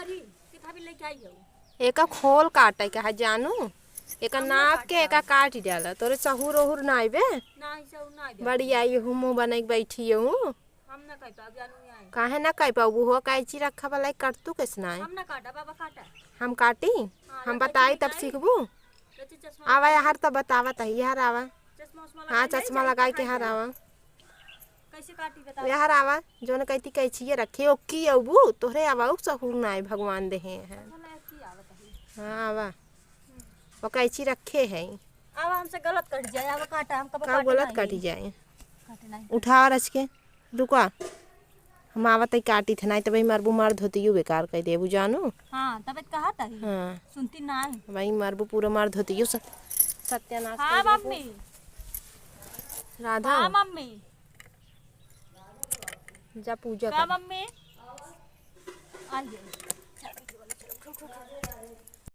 करी किथा भी लेके आई हो। एका खोल काटे के है जानू, एका नाप के एका काट डाला तोरे सहूर ओहुर ना आइबे नहीं सब ना दे बड़ी आई हूँ मुँह बन बैठी हूँ। हम ना कह पाब जानू आई काहे ना कह पाऊ हो कैची रखा वाला कटतू कैसना है। हम ना काटा बाबा काटा हम काटी हम बताई तब सीखबू। रची चश्मा आवा यार तब बतावत है यार आवा। चश्मा उस्मा हाँ लगा चश्मा लगा के यार आवा कैसे काटी बता यार आवा जो न कहती कैची रखे ओकी अबू तोहरे आवा सहूर ना आए भगवान देहे हैं। की आवत है। हाँ आवा वो कैची रखे है अब हमसे गलत कट जाए अब काटा हम कब का गलत काटी जाए। काटे नहीं उठा रच के रुका हम आवत है काटी थे नहीं तो भाई मरबू मार धोती बेकार कह देबू जानू। हां तब कहा था हाँ सुनती ना भाई मरबू पूरा मार धोती सत्यानाश हां मम्मी राधा। हां मम्मी जा पूजा का कर मम्मी आ गई।